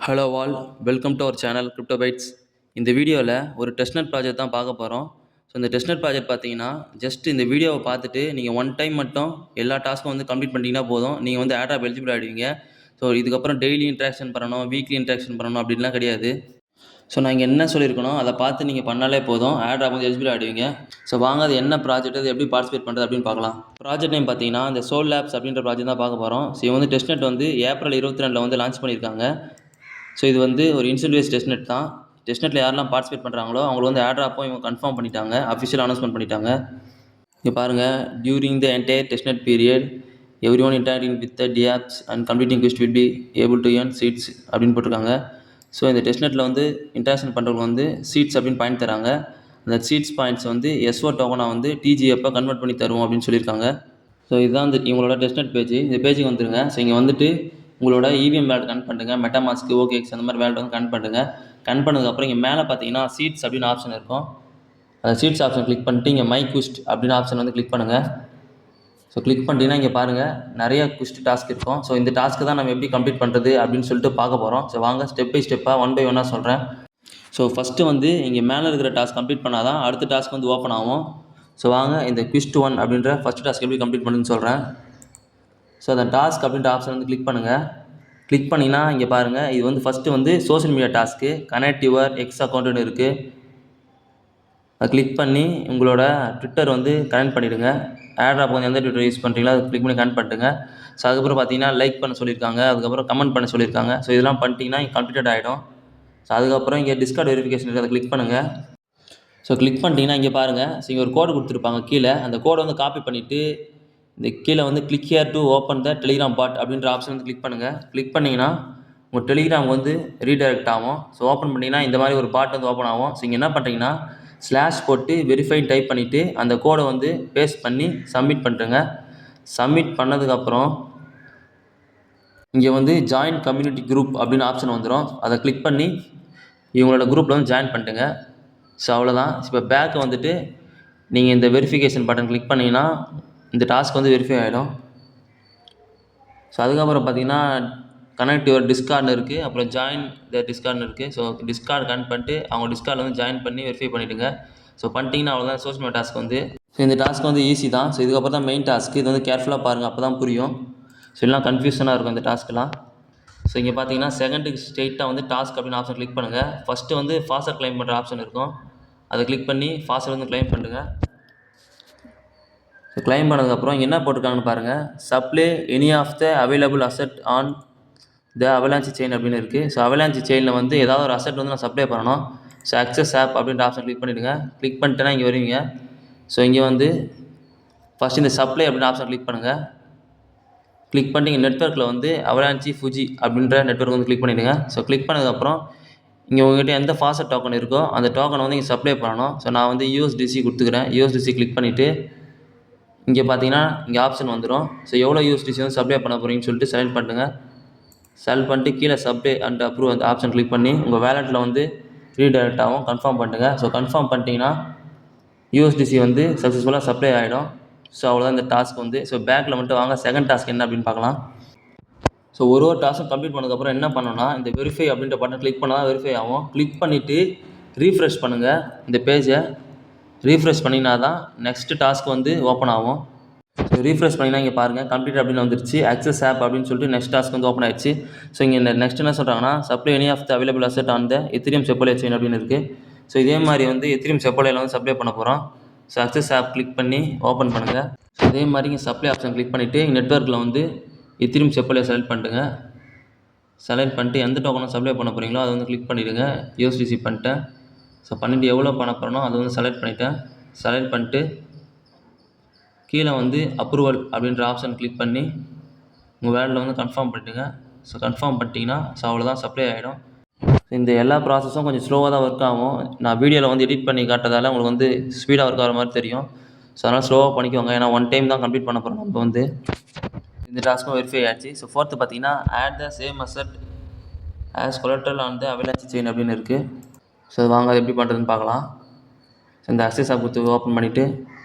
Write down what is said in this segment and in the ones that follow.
Hello all, welcome to our channel Crypto Bytes. இந்த வீடியோவில் ஒரு டெஸ்ட்நெட் ப்ராஜெக்ட் தான் பார்க்க போகிறோம். ஸோ இந்த டெஸ்ட்நெட் ப்ராஜெக்ட் பார்த்தீங்கன்னா ஜஸ்ட் இந்த வீடியோவை பார்த்துட்டு நீங்கள் ஒன் டைம் மட்டும் எல்லா டாஸ்க்கும் வந்து கம்ப்ளீட் பண்ணிட்டீங்கன்னா போதும். நீங்கள் வந்து ஏர்ட்ராப் எலிஜிபிள் ஆகிடுவீங்க. ஸோ இதுக்கப்புறம் டெய்லி இன்ட்ராக்ஷன் பண்ணணும், வீக்லி இன்ட்ராக்ஷன் பண்ணணும் அப்படின்லாம் கிடையாது. ஸோ நான் இங்கே என்ன சொல்லியிருக்கணும் அதை பார்த்து நீங்கள் பண்ணாலே போதும், ஏர்ட்ராப் வந்து எலிஜிபிள் ஆகிடுவீங்க. ஸோ வாங்க அது என்ன ப்ராஜெக்ட், அது எப்படி பார்ட்டிசிபேட் பண்ணுறது அப்படின்னு பார்க்கலாம். ப்ராஜெக்ட் நேம் பார்த்தீங்கன்னா இந்த சோல் லேப்ஸ் அப்படின்ற ப்ராஜெக்ட் தான் பார்க்க போகிறோம். ஸோ இவங்க வந்து டெஸ்ட்நெட் வந்து ஏப்ரல் 22 வந்து லான்ச் பண்ணியிருக்காங்க. ஸோ இது வந்து ஒரு இன்ஸ்டன்ட் பேஸ்ட் டெஸ்ட்நெட் தான். டெஸ்ட்நெட்டில் யாரெல்லாம் பார்ட்டிசிபேட் பண்ணுறாங்களோ அவங்களுக்கு வந்து ஏர்ட்ராப்பும் இவங்க கன்ஃபார்ம் பண்ணிட்டாங்க, அஃபிஷியல் அனௌன்ஸ்மெண்ட் பண்ணிட்டாங்க. இங்கே பாருங்கள், during the entire testnet period every one interacting with the dapps and completing quests will be able to earn seats அப்படின்னு போட்டிருக்காங்க. ஸோ இந்த டெஸ்ட்நெட்டில் வந்து இன்ட்ராக்ஷன் பண்ணுறவங்க வந்து சீட்ஸ் அப்படின்னு பாயிண்ட் தராங்க. அந்த சீட்ஸ் பாயிண்ட்ஸ் வந்து எஸ்ஓ டோக்கனாக வந்து டிஜிஎப்பை கன்வெர்ட் பண்ணி தருவோம் அப்படின்னு சொல்லியிருக்காங்க. ஸோ இதுதான் வந்து இவங்களோட டெஸ்ட்நெட் பேஜ். இந்த பேஜுக்கு வந்துருங்க. ஸோ இங்கே வந்துட்டு உங்களோட இவிஎம் வேலட் கனெக்ட் பண்ணுங்கள், மெட்டாமாஸ்க், ஓகேஎக்ஸ் அந்த மாதிரி வேலட் வந்து கனெக்ட் பண்ணுங்கள். கனெக்ட் பண்ணதுக்கப்புறம் இங்கே மேலே பார்த்தீங்கன்னா சீட்ஸ் அப்படின்னு ஆப்ஷன் இருக்கும். அந்த சீட்ஸ் ஆப்ஷன் கிளிக் பண்ணிட்டு இங்கே மை குவிஸ்ட் அப்படின்னு ஆப்ஷன் வந்து கிளிக் பண்ணுங்கள். ஸோ கிளிக் பண்ணிட்டீங்கன்னா இங்கே பாருங்கள் நிறைய குவிஸ்ட் டாஸ்க் இருக்கும். ஸோ இந்த டாஸ்க்கு தான் நம்ம எப்படி கம்ப்ளீட் பண்ணுறது அப்படின்னு சொல்லிட்டு பார்க்க போகிறோம். ஸோ வாங்க ஸ்டெப் பை ஸ்டெப்பாக ஒன் பை ஒன்னாக சொல்கிறேன். ஸோ ஃபஸ்ட்டு வந்து இங்கே மேலே இருக்கிற டாஸ்க் கம்ப்ளீட் பண்ணால் தான் அடுத்த டாஸ்க் வந்து ஓப்பன் ஆகும். ஸோ வாங்க இந்த குவிஸ்ட் 1 அப்படின்ற ஃபஸ்ட் டாஸ்க் எப்படி கம்ப்ளீட் பண்ணுன்னு சொல்கிறேன். ஸோ அந்த டாஸ்க் அப்படின்ற ஆப்ஷன் வந்து கிளிக் பண்ணுங்கள். கிளிக் பண்ணிங்கன்னா இங்கே பாருங்கள், இது வந்து ஃபஸ்ட்டு வந்து social media task, connect your X அக்கௌண்ட்டுன்னு இருக்குது. அதை கிளிக் பண்ணி உங்களோட ட்விட்டர் வந்து கனெக்ட் பண்ணிவிடுங்க. ஏர்ட்ராப் வந்து எந்த ட்விட்டர் யூஸ் பண்ணுறீங்களோ அதை கிளிக் பண்ணி கனெக்ட் பண்ணிட்டுங்க. ஸோ அதுக்கப்புறம் பார்த்தீங்கன்னா லைக் பண்ண சொல்லியிருக்காங்க, அதுக்கப்புறம் கமெண்ட் பண்ண சொல்லியிருக்காங்க. ஸோ இதெல்லாம் பண்ணிட்டீங்கன்னா கம்ப்ளீட்டட் ஆகிடும். ஸோ அதுக்கப்புறம் இங்கே டிஸ்கார்ட் வெரிஃபிகேஷன் இருக்குது, அதை கிளிக் பண்ணுங்கள். ஸோ கிளிக் பண்ணிட்டீங்கன்னா இங்கே பாருங்கள், ஸோ இங்கே ஒரு கோடு கொடுத்துருப்பாங்க கீழே. அந்த கோடை வந்து காப்பி பண்ணிவிட்டு இந்த கீழே வந்து click here to open the Telegram bot அப்படின்ற ஆப்ஷன் வந்து கிளிக் பண்ணுங்கள். கிளிக் பண்ணிங்கன்னா உங்கள் டெலிகிராம் வந்து ரீடைரக்ட் ஆகும். ஸோ ஓப்பன் பண்ணிங்கன்னா இந்த மாதிரி ஒரு பாட் வந்து ஓப்பன் ஆகும். ஸோ இங்கே என்ன பண்ணுறீங்கன்னா ஸ்லாஷ் போட்டு வெரிஃபைன் டைப் பண்ணிவிட்டு அந்த கோடை வந்து பேஸ்ட் பண்ணி சப்மிட் பண்ணுறேங்க. சப்மிட் பண்ணதுக்கப்புறம் இங்கே வந்து ஜாயின் கம்யூனிட்டி குரூப் அப்படின்னு ஆப்ஷன் வந்துடும். அதை கிளிக் பண்ணி இவங்களோட குரூப்பில் வந்து ஜாயின் பண்ணிட்டுங்க. ஸோ அவ்வளோதான். இப்போ பேக் வந்துட்டு நீங்கள் இந்த வெரிஃபிகேஷன் பட்டன் கிளிக் பண்ணிங்கன்னா இந்த டாஸ்க் வந்து வெரிஃபை ஆகிடும். ஸோ அதுக்கப்புறம் பார்த்தீங்கன்னா கனெக்ட் யுவர் டிஸ்கார்ட்னு இருக்குது, அப்புறம் ஜாயின் த டிஸ்கார்ட்னு இருக்குது. ஸோ டிஸ்கார்ட் கனெக்ட் பண்ணிட்டு அவங்க டிஸ்கார்டில் வந்து ஜாயின் பண்ணி வெரிஃபை பண்ணிவிடுங்க. ஸோ பண்ணிட்டீங்கன்னா அவ்வளோதான் சோஷியல் மீடியா டாஸ்க் வந்து. ஸோ இந்த டாஸ்க் வந்து ஈஸி தான். ஸோ இதுக்கப்புறம் தான் மெயின் டாஸ்க்கு. இது வந்து கேர்ஃபுல்லாக பாருங்கள், அப்போ தான் புரியும். ஸோ எல்லாம் கன்ஃபியூஷனாக இருக்கும் இந்த டாஸ்க்கெலாம். ஸோ இங்கே பார்த்தீங்கன்னா செகண்டுக்கு ஸ்ட்ரெயிட்டாக வந்து டாஸ்க் அப்படின்னு ஆப்ஷன் கிளிக் பண்ணுங்கள். ஃபஸ்ட்டு வந்து ஃபாஸ்டர் கிளைம் பண்ணுற ஆப்ஷன் இருக்கும், அதை கிளிக் பண்ணி ஃபாஸ்டர் வந்து கிளைம் பண்ணுங்கள். ஸோ கிளைம் பண்ணதுக்கப்புறம் இங்கே என்ன போட்டிருக்காங்கன்னு பாருங்கள், supply any of the available asset on the Avalanche chain அப்படின்னு இருக்குது. ஸோ அவலான்சி செயினில் வந்து ஏதாவது ஒரு அசெட் வந்து நான் சப்ளை பண்ணணும். ஸோ அக்சஸ் ஆப் அப்படின்ற ஆப்ஷன் கிளிக் பண்ணிவிடுங்க. கிளிக் பண்ணிட்டேன்னா இங்கே வருவீங்க. ஸோ இங்கே வந்து ஃபஸ்ட் இந்த சப்ளை அப்படின்னு ஆப்ஷன் கிளிக் பண்ணுங்கள். கிளிக் பண்ணி இங்கே நெட்வொர்க்கில் வந்து அவலான்சி ஃபுஜி அப்படின்ற நெட்வொர்க் வந்து கிளிக் பண்ணிவிடுங்க. ஸோ கிளிக் பண்ணதுக்கப்புறம் இங்கே உங்கள்கிட்ட எந்த ஃபாஸ்ட் டோக்கன் இருக்கோ அந்த டோக்கனை வந்து இங்கே சப்ளை பண்ணணும். ஸோ நான் வந்து யூஎஸ்டிசி கொடுத்துக்கிறேன். யூஎஸ்டிசி கிளிக் பண்ணிவிட்டு இங்கே பார்த்தீங்கன்னா இங்கே ஆப்ஷன் வந்துடும். ஸோ எவ்வளோ யூஎஸ்டிசி வந்து சப்ளை பண்ண போகிறீங்கன்னு சொல்லிட்டு செலக்ட் பண்ணுங்கள். செலக்ட் பண்ணிட்டு கீழே சப்ளை அண்ட் அப்ரூவ் அந்த ஆப்ஷன் கிளிக் பண்ணி உங்கள் வேலெட்டில் வந்து ரீடைரக்ட் ஆகும், கன்ஃபார்ம் பண்ணுங்க. ஸோ கன்ஃபார்ம் பண்ணிட்டீங்கன்னா யூஎஸ்டிசி வந்து சக்ஸஸ்ஃபுல்லாக சப்ளை ஆகிடும். ஸோ அவ்வளோதான் இந்த டாஸ்க் வந்து. ஸோ பேக்கில் மட்டும் வாங்க செகண்ட் டாஸ்க் என்ன அப்படின்னு பார்க்கலாம். ஸோ ஒரு டாஸ்க்கும் கம்ப்ளீட் பண்ணதுக்கப்புறம் என்ன பண்ணணும்னா இந்த வெரிஃபை அப்படின்ற பட்டன் கிளிக் பண்ணால் தான் வெரிஃபை ஆகும். கிளிக் பண்ணிவிட்டு ரீஃப்ரெஷ் பண்ணுங்கள். இந்த பேஜை ரீஃப்ரெஷ் பண்ணினா தான் நெக்ஸ்ட்டு டாஸ்க் வந்து ஓப்பன் ஆகும். ஸோ ரீஃப்ரெஷ் பண்ணிங்கன்னா இங்கே பாருங்கள் கம்ப்ளீட் அப்படின்னு வந்துருச்சு. அக்சஸ் ஆப் அப்படின்னு சொல்லிட்டு நெக்ஸ்ட் டாஸ்க் வந்து ஓப்பன் ஆயிடுச்சு. ஸோ இங்கே நெக்ஸ்ட் என்ன சொல்கிறாங்கன்னா supply any of the available asset on the Ethereum Sepolia chain அப்படின்னு இருக்குது. ஸோ இதே மாதிரி வந்து எத்திரியம் செப்போலேயில் வந்து சப்ளை பண்ண போகிறோம். ஸோ அக்சஸ் ஆப் கிளிக் பண்ணி ஓப்பன் பண்ணுங்கள். ஸோ இதே மாதிரி இங்கே சப்ளை ஆப்ஷன் கிளிக் பண்ணிவிட்டு நெட்வொர்க்கில் வந்து எத்திரியம் செப்போலே செலக்ட் பண்ணிட்டுங்க. செலக்ட் பண்ணிட்டு எந்த டோக்கனை சப்ளை பண்ண போகிறீங்களோ அதை வந்து கிளிக் பண்ணிவிடுங்க. யூஎஸ்டிசி பண்ணிட்டேன். ஸோ பண்ணிவிட்டு எவ்வளோ பண்ண போகிறனோ அதை வந்து செலக்ட் பண்ணிவிட்டேன். செலக்ட் பண்ணிட்டு கீழே வந்து அப்ரூவல் அப்படின்ற ஆப்ஷன் கிளிக் பண்ணி உங்கள் வேலெட்டில் வந்து கன்ஃபார்ம் பண்ணிட்டுங்க. ஸோ கன்ஃபார்ம் பண்ணிட்டீங்கன்னா ஸோ அவ்வளோதான் சப்ளை ஆகிடும். இந்த எல்லா ப்ராசஸும் கொஞ்சம் ஸ்லோவாக தான் ஒர்க் ஆகும். நான் வீடியோவில் வந்து எடிட் பண்ணி காட்டுறதால உங்களுக்கு வந்து ஸ்பீடாக ஒர்க் ஆகிற மாதிரி தெரியும். ஸோ அதனால் ஸ்லோவாக பண்ணிக்கோங்க, ஏன்னா ஒன் டைம் தான் கம்ப்ளீட் பண்ண போகிறோம் நம்ம வந்து. இந்த டாஸ்க்கும் வெரிஃபை ஆகிடுச்சு. ஸோ ஃபோர்த்து பார்த்தீங்கன்னா add the same asset as collateral on the Avalanche chain அப்படின்னு இருக்குது. ஸோ வாங்க அது எப்படி பண்ணுறதுன்னு பார்க்கலாம். ஸோ இந்த அக்சஸ் ஆப் கொடுத்து ஓப்பன் பண்ணிவிட்டு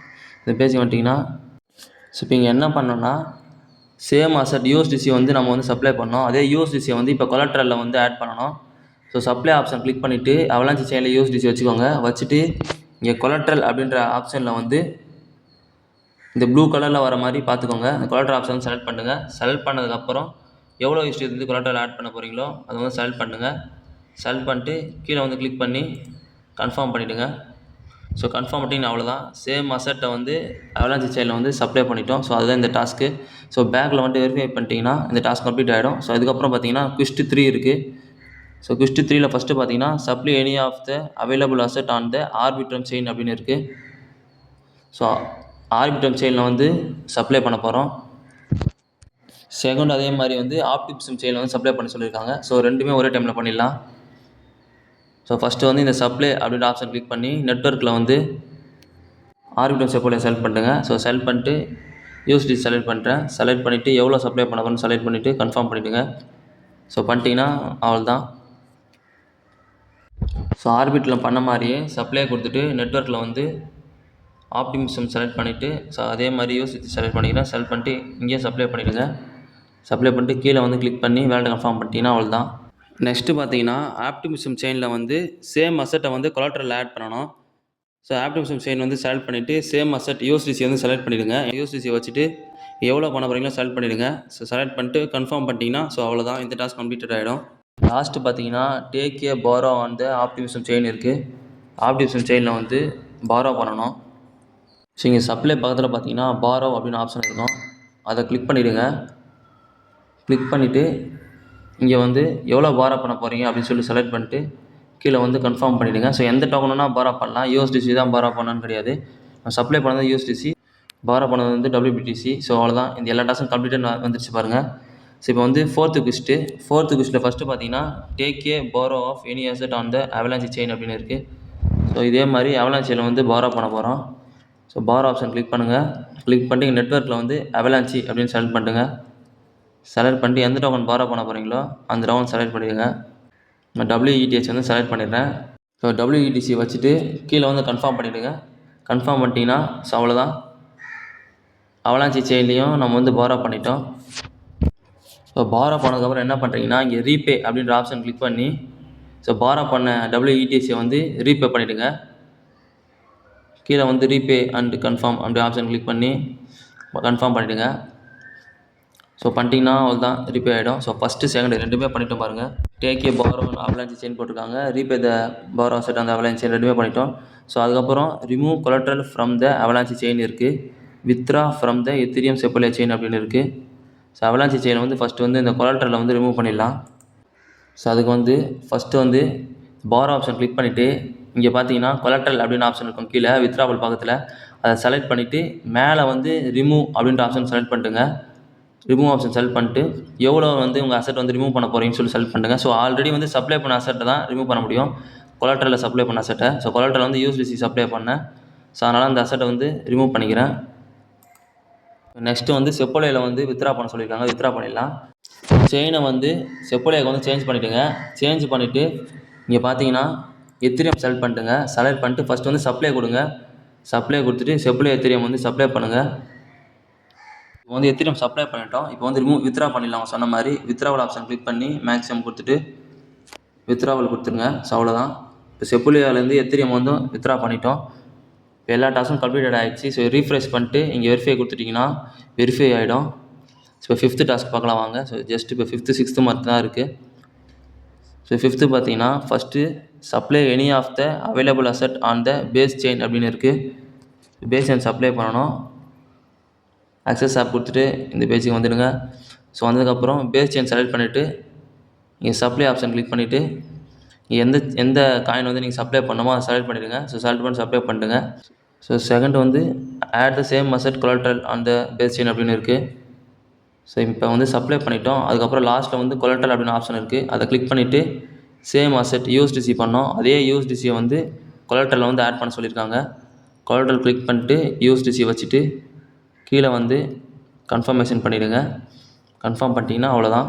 இந்த பேஜ் வந்துட்டிங்கன்னா ஸோ இப்போ இங்கே என்ன பண்ணோன்னா சேம் அசட் யூஎஸ்டிசி வந்து நம்ம வந்து சப்ளை பண்ணோம். அதே யூஎஸ்டிசியை வந்து இப்போ கொலாட்ரலில் வந்து ஆட் பண்ணணும். ஸோ சப்ளை ஆப்ஷன் கிளிக் பண்ணிவிட்டு அவலாஞ்சி செயினில் யூஎஸ்டிசி வச்சுக்கோங்க. வச்சுட்டு இங்கே கொலாட்ரல் அப்படின்ற ஆப்ஷனில் வந்து இந்த ப்ளூ கலரில் வர மாதிரி பார்த்துக்கோங்க. இந்த கொலாட்ரல் ஆப்ஷன் செலக்ட் பண்ணுங்கள். செலக்ட் பண்ணதுக்கப்புறம் எவ்வளோ யூஎஸ்டி வந்து கொலாட்ரல் ஆட் பண்ண போகிறீங்களோ அதை வந்து செலக்ட் பண்ணுங்கள். செலக்ட் பண்ணிட்டு கீழே வந்து கிளிக் பண்ணி கன்ஃபார்ம் பண்ணிவிடுங்க. ஸோ கன்ஃபார்ம் பண்ணிட்டீங்கன்னா அவ்வளோதான். சேம் அசட்டை வந்து அவலாஞ்சி செயினில் வந்து சப்ளை பண்ணிட்டோம். ஸோ அதுதான் இந்த டாஸ்க்கு. ஸோ பேக்கில் வந்துட்டு வெரிஃபை பண்ணிட்டீங்கன்னா இந்த டாஸ்க் கம்ப்ளீட் ஆகிடும். ஸோ அதுக்கப்புறம் பார்த்தீங்கன்னா குவிஸ்ட் 3 இருக்குது. ஸோ குவிஸ்ட் 3ல் ஃபஸ்ட்டு பார்த்தீங்கன்னா supply any of the available asset on the Arbitrum chain அப்படின்னு இருக்குது. ஸோ ஆர்பிட்ரம் செயினில் வந்து சப்ளை பண்ண போகிறோம். செகண்ட் அதே மாதிரி வந்து ஆப்டிமிசம் செயினில் வந்து சப்ளை பண்ண சொல்லியிருக்காங்க. ஸோ ரெண்டுமே ஒரே டைமில் பண்ணிடலாம். ஸோ ஃபஸ்ட்டு வந்து இந்த சப்ளை அப்படின்ற ஆப்ஷன் கிளிக் பண்ணி நெட்வொர்க்கில் வந்து ஆர்பிட்ரம் சப்ளை செலக்ட் பண்ணுங்க. ஸோ செலக்ட் பண்ணிட்டு யூஎஸ்டி செலக்ட் பண்ணுறேன். செலக்ட் பண்ணிவிட்டு எவ்வளோ சப்ளை பண்ண போகிறேன்னு செலக்ட் பண்ணிவிட்டு கன்ஃபார்ம் பண்ணிவிடுங்க. ஸோ பண்ணிட்டீங்கன்னா அவ்வளோதான். ஸோ ஆர்பிட்டில் பண்ண மாதிரியே சப்ளை கொடுத்துட்டு நெட்வொர்க்கில் வந்து ஆப்டிமிசம் செலக்ட் பண்ணிவிட்டு ஸோ அதே மாதிரி யூஎஸ்டி செலக்ட் பண்ணிக்கிறேன். செலக்ட் பண்ணிட்டு இங்கேயே சப்ளை பண்ணிவிடுங்க. சப்ளை பண்ணிட்டு கீழே வந்து கிளிக் பண்ணி வேலை கன்ஃபார்ம் பண்ணிட்டீங்கன்னா அவ்வளோதான். நெக்ஸ்ட்டு பார்த்தீங்கன்னா ஆப்டிமிசம் செயினில் வந்து சேம் அசட்டை வந்து கொலாட்ரல் ஆட் பண்ணணும். ஸோ ஆப்டிமிசம் செயின் வந்து செலக்ட் பண்ணிவிட்டு சேம் அசட் யூஎஸ்டிசி வந்து செலக்ட் பண்ணிவிடுங்க. யூஎஸ்டிசி வச்சுட்டு எவ்வளோ பண்ண போகிறீங்களோ செலக்ட் பண்ணிவிடுங்க. ஸோ செலக்ட் பண்ணிட்டு கன்ஃபார்ம் பண்ணிட்டீங்கன்னா ஸோ அவ்வளோதான், இந்த டாஸ்க் கம்ப்ளீட்டட் ஆகிடும். லாஸ்ட்டு பார்த்தீங்கன்னா take a borrow on the Optimism chain இருக்குது. ஆப்டிமிசம் செயினில் வந்து பாரோ பண்ணணும். ஸோ இங்கே சப்ளை பக்கத்தில் பார்த்தீங்கன்னா பாரோ அப்படின்னு ஆப்ஷன் இருக்கும். அதை கிளிக் பண்ணிவிடுங்க. கிளிக் பண்ணிவிட்டு இங்கே வந்து எவ்வளோ பாரோ பண்ண போகிறீங்க அப்படின்னு சொல்லி செலக்ட் பண்ணிட்டு கீழே வந்து கன்ஃபார்ம் பண்ணிவிடுங்க. ஸோ எந்த டோக்கனுன்னா பாரோ பண்ணலாம். யூஎஸ்டிசி தான் பாரோ பண்ணணும்னு கிடையாது. சப்ளை பண்ணது யூஎஸ்டிசி, பாரோ பண்ணது வந்து WBTC. ஸோ அவ்வளோதான், இந்த எல்லா டாஸ்க்கும் கம்ப்ளீட்டாக வந்துருச்சு பாருங்கள். ஸோ இப்போ வந்து ஃபோர்த்து குவிஸ்ட்டில் ஃபஸ்ட்டு பார்த்தீங்கன்னா take a borrow of any asset on the Avalanche chain அப்படின்னு இருக்குது. ஸோ இதே மாதிரி அவலாஞ்சி செயினில் வந்து பாரோ பண்ண போகிறோம். ஸோ பாரோ ஆப்ஷன் கிளிக் பண்ணுங்கள். கிளிக் பண்ணிட்டு நெட்வொர்க்கில் வந்து அவலாஞ்சி அப்படின்னு செலக்ட் பண்ணுங்க. செலக்ட் பண்ணிட்டு எந்த டோக்கன் பாரோ பண்ண போகிறீங்களோ அந்த டோக்கன் செலக்ட் பண்ணிடுங்க. நான் WETH வந்து செலக்ட் பண்ணிடுறேன். ஸோ WETC வச்சுட்டு கீழே வந்து கன்ஃபார்ம் பண்ணிவிடுங்க. கன்ஃபார்ம் பண்ணிட்டீங்கன்னா ஸோ அவ்வளோதான், அவலாஞ்சி செயின்லேயும் நம்ம வந்து பாரோ பண்ணிட்டோம். ஸோ பாரோ பண்ணதுக்கப்புறம் என்ன பண்ணுறீங்கன்னா இங்கே ரீபே அப்படின்ற ஆப்ஷன் கிளிக் பண்ணி ஸோ பாரோ பண்ண WETCயை வந்து ரீபே பண்ணிவிடுங்க. கீழே வந்து ரீபே அண்ட் கன்ஃபார்ம் அப்படி ஆப்ஷன் கிளிக் பண்ணி கன்ஃபார்ம் பண்ணிவிடுங்க. ஸோ பண்ணிட்டீங்கன்னா அவ்வளோதான், ரீபே ஆகிடும். ஸோ ஃபஸ்ட்டு செகண்ட் ரெண்டுமே பண்ணிட்டோம் பாருங்கள். Take a borrow Avalanche chain போட்டிருக்காங்க, ரீபே த பாரோ அசட் அந்த அவலாஞ்சி செயின் ரெண்டுமே பண்ணிட்டோம். ஸோ அதுக்கப்புறம் remove collateral from the Avalanche chain இருக்குது. Withdraw from the Ethereum Sepolia chain அப்படின்னு இருக்குது. ஸோ அவலாஞ்சி செயினை வந்து ஃபஸ்ட்டு வந்து இந்த கொலாட்ரலை வந்து ரிமூவ் பண்ணிடலாம். ஸோ அதுக்கு வந்து ஃபஸ்ட்டு வந்து பாரோ ஆப்ஷன் கிளிக் பண்ணிவிட்டு இங்கே பார்த்தீங்கன்னா கொலாட்ரல் அப்படின்னு ஆப்ஷன் இருக்கும் கீழே வித்ராவல் பக்கத்தில், அதை செலக்ட் பண்ணிவிட்டு மேலே வந்து ரிமூவ் அப்படின்ற ஆப்ஷன் செலக்ட் பண்ணிட்டுங்க. ரிமூவ் ஆப்ஷன் செலக்ட் பண்ணிட்டு எவ்வளோ வந்து உங்கள் அசட் வந்து ரிமூவ் பண்ண போகிறீங்கன்னு சொல்லி செலக்ட் பண்ணுங்க. ஸோ ஆல்ரெடி வந்து சப்ளை பண்ண அசட்டை தான் ரிமூவ் பண்ண முடியும், கொலாட்ரலில் சப்ளை பண்ண அசட்டை. ஸோ கொலாட்ரல் வந்து யூஎஸ்டிசி சப்ளை பண்ணேன். ஸோ அதனால் அந்த அசட்டை வந்து ரிமூவ் பண்ணிக்கிறேன். நெக்ஸ்ட்டு வந்து செப்போலையில் வந்து வித்ரா பண்ண சொல்லியிருக்காங்க, வித்ரா பண்ணிடலாம். செயினை வந்து செப்போலைக்கு வந்து சேஞ்ச் பண்ணிவிடுங்க. சேஞ்ச் பண்ணிவிட்டு இங்கே பார்த்தீங்கன்னா எத்திரியம் செலக்ட் பண்ணிட்டுங்க. செலக்ட் பண்ணிட்டு ஃபஸ்ட்டு வந்து சப்ளை கொடுங்க. சப்ளை கொடுத்துட்டு செப்போலை எத்திரியம் வந்து சப்ளை பண்ணுங்கள். இப்போ வந்து எத்திரியம் சப்ளை பண்ணிட்டோம். இப்போ வந்து ரிமூவ் வித்ரா பண்ணிடலாம். சொன்ன மாதிரி வித்ராவல் ஆப்ஷன் கிளிக் பண்ணி மேக்ஸிமம் கொடுத்துட்டு வித்ராவல் கொடுத்துருங்க. ஸோ அவ்வளோதான், இப்போ செப்புலியாலேருந்து எத்திரியம் வந்து வித்ரா பண்ணிட்டோம். இப்போ எல்லா டாஸ்க்கும் கம்ப்ளீட்டட் ஆகிடுச்சு. ஸோ ரீஃப்ரெஷ் பண்ணிட்டு இங்கே வெரிஃபை கொடுத்துட்டிங்கன்னா வெரிஃபை ஆகிடும். ஸோ 5th டாஸ்க் பார்க்கலாம் வாங்க. ஸோ ஜஸ்ட் இப்போ 5th 6th மட்டும் தான் இருக்குது. ஸோ 5th பார்த்தீங்கன்னா first supply any of the available asset on the base chain அப்படின்னு இருக்குது. பேஸ் செயின் சப்ளை பண்ணணும். அக்சஸ் ஆப் கொடுத்துட்டு இந்த பேஜுக்கு வந்துடுங்க. ஸோ வந்ததுக்கப்புறம் பேஸ் செயின் செலக்ட் பண்ணிவிட்டு இங்கே சப்ளை ஆப்ஷன் கிளிக் பண்ணிவிட்டு எந்த காயின் வந்து நீங்கள் சப்ளை பண்ணணுமோ அதை செலக்ட் பண்ணிவிடுங்க. ஸோ செலக்ட் பண்ணி சப்ளை பண்ணிடுங்க. ஸோ செகண்ட் வந்து add the same asset collateral on the base chain அப்படின்னு இருக்குது. ஸோ இப்போ வந்து சப்ளை பண்ணிட்டோம். அதுக்கப்புறம் லாஸ்ட்டில் வந்து கொலாட்ரல் அப்படின்னு ஆப்ஷன் இருக்குது, அதை கிளிக் பண்ணிவிட்டு சேம் அசட் யூஎஸ்டிசி பண்ணோம். அதே யூஎஸ்டிசியை வந்து கொலாட்ரலில் வந்து ஆட் பண்ண சொல்லியிருக்காங்க. கொலாட்ரல் கிளிக் பண்ணிட்டு யூஎஸ்டிசி வச்சுட்டு கீழே வந்து கன்ஃபர்மேஷன் பண்ணிவிடுங்க. கன்ஃபார்ம் பண்ணிட்டீங்கன்னா அவ்வளோதான்,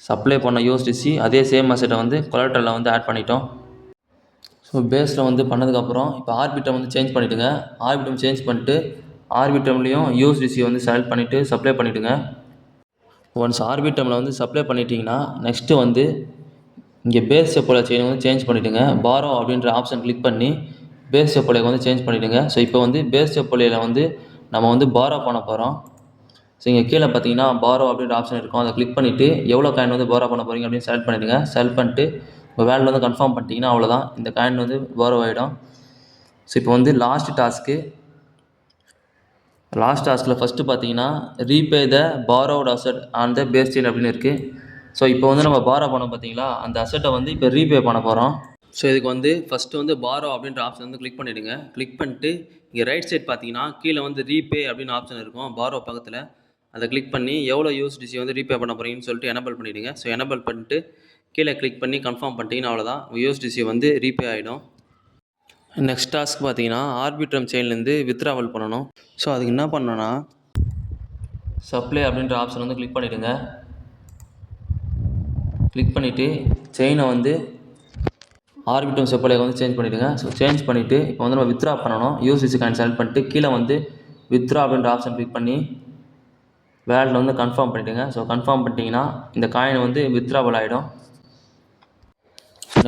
சப்ளை பண்ண யூஎஸ்டிசி அதே சேம் அசட்டை வந்து கொலாட்ரலில் வந்து ஆட் பண்ணிட்டோம். ஸோ பேஸில் வந்து பண்ணதுக்கப்புறம் இப்போ ஆர்பிட்ரம் வந்து சேஞ்ச் பண்ணிவிடுங்க. ஆர்பிட்ரம் சேஞ்ச் பண்ணிட்டு ஆர்பிட்ரம்லேயும் யூஎஸ்டிசி வந்து செலக்ட் பண்ணிவிட்டு சப்ளை பண்ணிவிடுங்க. ஒன்ஸ் ஆர்பிட்ரமில் வந்து சப்ளை பண்ணிட்டீங்கன்னா நெக்ஸ்ட்டு வந்து இங்கே பேஸ் செப்போல செயினை வந்து சேஞ்ச் பண்ணிவிடுங்க. பாரோ அப்படின்ற ஆப்ஷன் கிளிக் பண்ணி பேஸ் செப்போலையை வந்து சேஞ்ச் பண்ணிவிடுங்க. ஸோ இப்போ வந்து பேஸ் செப்போலையில் வந்து நம்ம வந்து பாரோ பண்ண போகிறோம். ஸோ இங்கே கீழே பார்த்தீங்கன்னா பாரோ அப்படின்ற ஆப்ஷன் இருக்கும். அதை கிளிக் பண்ணிவிட்டு எவ்வளோ காயின் வந்து பாரோ பண்ண போகிறீங்க அப்படின்னு செலக்ட் பண்ணிவிடுங்க. செலக்ட் பண்ணிட்டு உங்கள் வேல்யூ வந்து கன்ஃபார்ம் பண்ணிட்டீங்கன்னா அவ்வளோதான், இந்த காயின் வந்து பாரோ ஆகிடும். ஸோ இப்போ வந்து லாஸ்ட் டாஸ்கில் ஃபஸ்ட்டு பார்த்தீங்கன்னா repay the borrowed asset on the base chain அப்படின்னு இருக்குது. ஸோ இப்போ வந்து நம்ம பாரோ பண்ணோம் பார்த்தீங்களா, அந்த அசட்டை வந்து இப்போ ரீபே பண்ண போகிறோம். ஸோ இதுக்கு வந்து ஃபஸ்ட்டு வந்து பாரோ அப்படின்ற ஆப்ஷன் வந்து கிளிக் பண்ணிவிடுங்க. கிளிக் பண்ணிட்டு இங்கே ரைட் சைட் பார்த்தீங்கன்னா கீழே வந்து ரீபே அப்படின்னு ஆப்ஷன் இருக்கும் பாரோ பக்கத்தில். அதை கிளிக் பண்ணி எவ்வளோ யூஎஸ்டிசி வந்து ரீபே பண்ண போகிறீங்கன்னு சொல்லிட்டு எனபிள் பண்ணிவிடுங்க. ஸோ எனபிள் பண்ணிட்டு கீழே கிளிக் பண்ணி கன்ஃபார்ம் பண்ணிட்டீங்கன்னா அவ்வளோதான், யூஎஸ்டிசி வந்து ரீபே ஆகிடும். நெக்ஸ்ட் டாஸ்க் பார்த்தீங்கன்னா ஆர்பிட்ரம் செயின்லேருந்து வித்ராவல் பண்ணணும். ஸோ அதுக்கு என்ன பண்ணணும்னா சப்ளை அப்படின்ற ஆப்ஷன் வந்து கிளிக் பண்ணிவிடுங்க. கிளிக் பண்ணிவிட்டு செயினை வந்து ஆர்பிட்ரம் சப்ளையை வந்து சேஞ்ச் பண்ணிவிடுங்க. ஸோ சேஞ்ச் பண்ணிவிட்டு இப்போ வந்து நம்ம வித்ரா பண்ணணும். யூஎஸ்டிசி காயின் செலக்ட் பண்ணிட்டு கீழே வந்து வித்ரா அப்படின்ற ஆப்ஷன் கிளிக் பண்ணி வேலெட்டில் வந்து கன்ஃபார்ம் பண்ணிவிடுங்க. ஸோ கன்ஃபார்ம் பண்ணிட்டீங்கன்னா இந்த காயின் வந்து வித்ராவல் ஆகிடும்.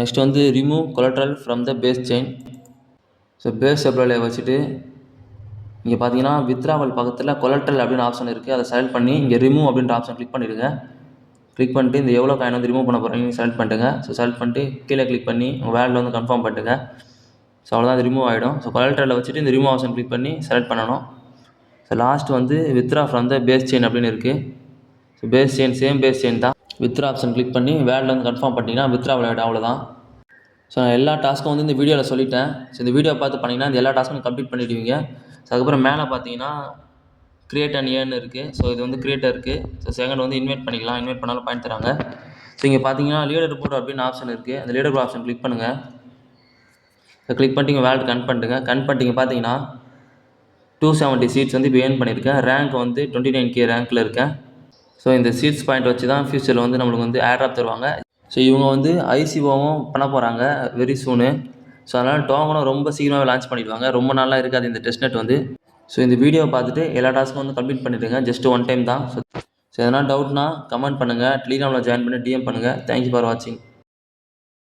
நெக்ஸ்ட் வந்து remove collateral from the base chain. So base சப்ளையில் வச்சுட்டு இங்கே பார்த்தீங்கன்னா வித்ராவல் பக்கத்தில் கொலட்ரல் அப்படின்னு ஆப்ஷன் இருக்குது. அதை செலக்ட் பண்ணி இங்கே ரிமூவ் அப்படின்ற ஆப்ஷன் கிளிக் பண்ணிவிடுங்க. கிளிக் பண்ணிட்டு இந்த எவ்வளோ காயின் வந்து ரிமூவ் பண்ண போகிறீங்க செலக்ட் பண்ணிட்டுங்க. ஸோ செலக்ட் பண்ணிட்டு கீழே கிளிக் பண்ணி உங்கள் வேலெட்டில் வந்து கன்ஃபார்ம் பண்ணிட்டுங்க. ஸோ அவ்வளோதான், அது ரிமூவ் ஆகிடும். ஸோ கொலட்ரலில் வச்சுட்டு இந்த ரிமூவ் ஆப்ஷன் கிளிக் பண்ணி செலக்ட் பண்ணணும். ஸோ லாஸ்ட் வந்து withdraw from the base chain அப்படின்னு இருக்குது. So Base chain same Base chain தான். வித்ரா ஆப்ஷன் கிளிக் பண்ணி வேலெட்டில் வந்து கன்ஃபார்ம் பண்ணிட்டீங்கன்னா வித்ராவல் ஆகிடும், அவ்வளோதான். ஸோ நான் எல்லா டாஸ்க்கும் வந்து இந்த வீடியோவில் சொல்லிட்டேன். ஸோ இந்த வீடியோ பார்த்து பண்ணிங்கன்னா இந்த எல்லா டாஸ்க்கும் கம்ப்ளீட் பண்ணிவிடுவீங்க. ஸோ அதுக்கப்புறம் மேலே பார்த்தீங்கன்னா கிரியேட் அண்ட் ஏர்ன் இருக்குது. ஸோ இது வந்து கிரியேட்டர் இருக்குது. ஸோ செகண்ட் வந்து இன்வைட் பண்ணிக்கலாம், இன்வைட் பண்ணாலும் பாயிண்ட் தராங்க. ஸோ இங்கே பார்த்தீங்கன்னா லீடர் போர்ட் அப்படின்னு ஆப்ஷன் இருக்குது. அந்த லீடர் போர்ட் ஆப்ஷன் கிளிக் பண்ணுங்கள். ஸோ கிளிக் பண்ணிட்டு வேலெட் கனெக்ட் பண்ணிட்டுங்க. கனெக்ட் பண்ணிட்டீங்க பார்த்தீங்கன்னா 270 சீட்ஸ் வந்து இப்போ ஏர்ன் பண்ணியிருக்கேன். ரேங்க் வந்து 29K ரேங்க்கில் இருக்கேன். ஸோ இந்த சீட்ஸ் பாயிண்ட் வச்சு தான் ஃபியூச்சரில் வந்து நம்மளுக்கு வந்து ஏர்ட்ராப் தருவாங்க. ஸோ இவங்க வந்து ஐசிஓவும் பண்ண போகிறாங்க வெரி சூனு. ஸோ அதனால் டோக்கனும் ரொம்ப சீக்கிரமாக லான்ச் பண்ணிடுவாங்க. ரொம்ப நாளாக இருக்காது இந்த டெஸ்ட்நெட் வந்து. ஸோ இந்த வீடியோவை பார்த்துட்டு எல்லா டாஸ்க்கும் வந்து கம்ப்ளீட் பண்ணிவிடுங்க. ஜஸ்ட் ஒன் டைம் தான். ஸோ எதனா டவுட்னா கமெண்ட் பண்ணுங்கள். டெலிகிராமில் ஜாயின் பண்ணி டிஎம் பண்ணுங்கள். தேங்க்யூ ஃபார் வாட்சிங்.